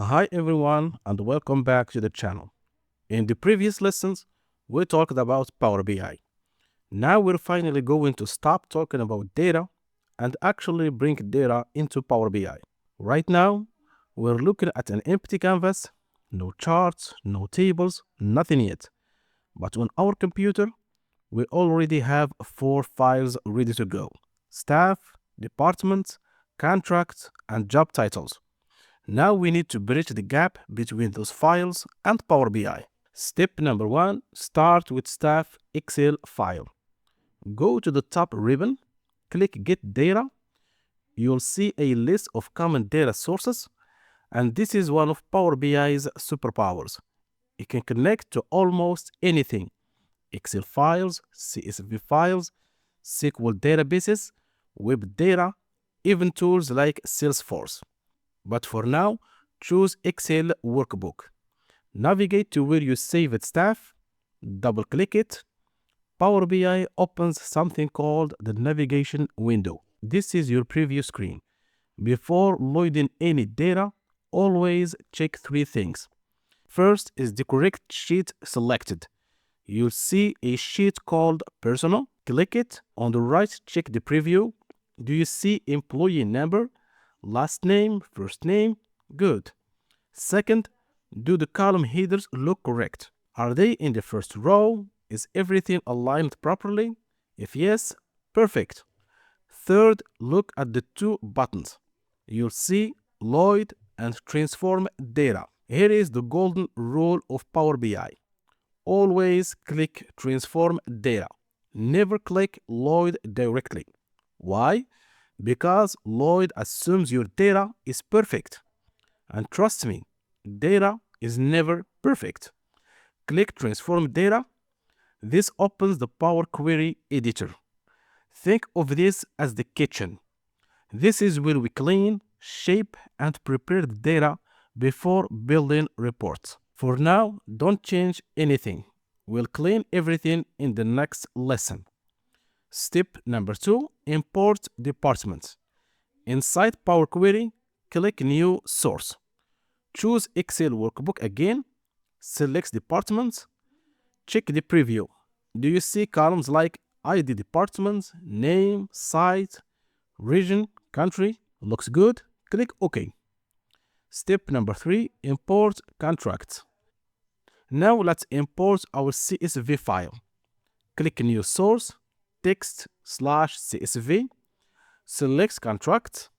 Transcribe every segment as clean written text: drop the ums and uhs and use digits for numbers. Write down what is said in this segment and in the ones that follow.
Hi everyone and welcome back to the channel. In the previous lessons, we talked about Power BI. Now we're finally going to stop talking about data and actually bring data into Power BI. Right now, we're looking at an empty canvas, no charts, no tables, nothing yet. But on our computer, we already have 4 files ready to go: staff, departments, contracts, and job titles. Now we need to bridge the gap between those files and Power BI. Step number 1, start with staff Excel file. Go to the top ribbon, click Get Data. You'll see a list of common data sources, and this is one of Power BI's superpowers. It can connect to almost anything: Excel files, CSV files, SQL databases, web data, even tools like Salesforce. But for now, choose Excel Workbook. Navigate to where you saved staff, double-click it. Power BI opens something called the navigation window. This is your preview screen. Before loading any data, always check 3 things. First is the correct sheet selected. You'll see a sheet called Personal. Click it. On the right, check the preview. Do you see employee number, last name, first name? Good. Second, do the column headers look correct? Are they in the first row? Is everything aligned properly? If yes, perfect. Third, look at the 2 buttons. You'll see Load and Transform Data. Here is the golden rule of Power BI. Always click Transform Data. Never click Load directly. Why? Because Load assumes your data is perfect. And trust me, data is never perfect. Click Transform Data. This opens the Power Query editor. Think of this as the kitchen. This is where we clean, shape, and prepare the data before building reports. For now, don't change anything. We'll clean everything in the next lesson. Step number 2, import departments. Inside Power Query, click New Source. Choose Excel Workbook again, select Departments, check the preview. Do you see columns like ID departments, name, site, region, country? Looks good. Click OK. Step number 3, import contracts. Now let's import our CSV file. Click New Source, text/CSV, select Contract.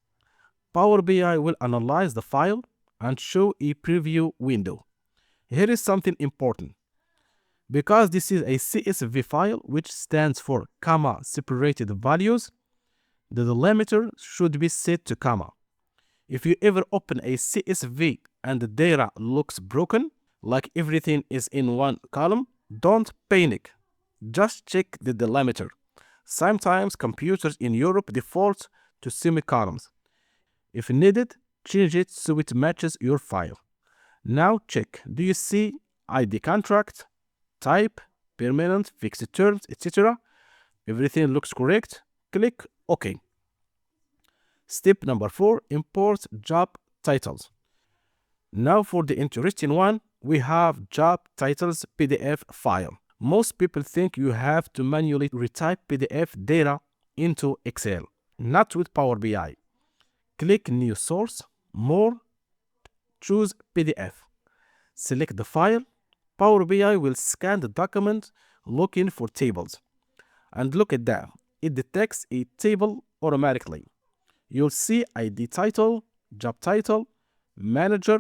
Power BI will analyze the file and show a preview window. Here is something important. Because this is a CSV file, which stands for comma separated values, the delimiter should be set to comma. If you ever open a CSV and the data looks broken, like everything is in one column, don't panic. Just check the delimiter. Sometimes computers in Europe default to semicolons. If needed, change it so it matches your file. Now check. Do you see ID contract, type, permanent, fixed terms, etc.? Everything looks correct. Click OK. Step number 4, import job titles. Now for the interesting one, we have job titles PDF file. Most people think you have to manually retype PDF data into Excel. Not with Power BI. Click New Source, More, choose PDF. Select the file. Power BI will scan the document looking for tables. And look at that. It detects a table automatically. You'll see ID title, job title, manager.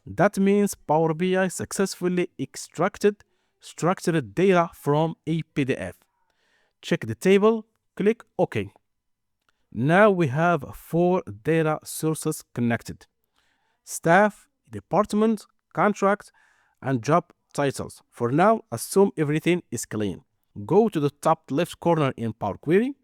That means Power BI successfully extracted structured data from a PDF. Check the table, click OK. Now we have 4 data sources connected: staff, department, contract, and job titles. For now, assume everything is clean. Go to the top left corner in Power Query,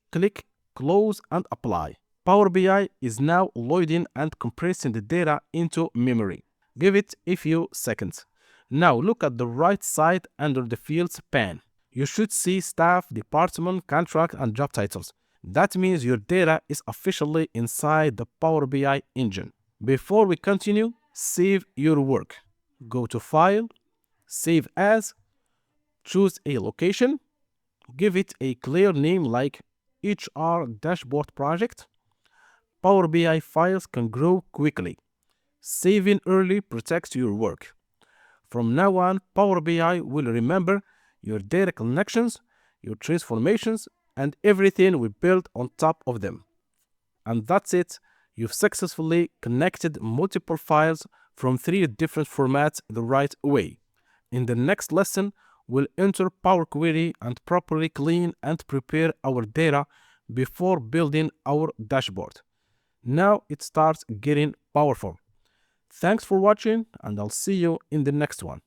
click Close and Apply. Power BI is now loading and compressing the data into memory. Give it a few seconds. Now look at the right side under the Fields pane. You should see staff, department, contract, and job titles. That means your data is officially inside the Power BI engine. Before we continue, save your work. Go to File, Save As, choose a location, give it a clear name like HR Dashboard Project. Power BI files can grow quickly. Saving early protects your work. From now on, Power BI will remember your data connections, your transformations, and everything we built on top of them. And that's it. You've successfully connected multiple files from 3 different formats the right way. In the next lesson, we'll enter Power Query and properly clean and prepare our data before building our dashboard. Now it starts getting powerful. Thanks for watching, and I'll see you in the next one.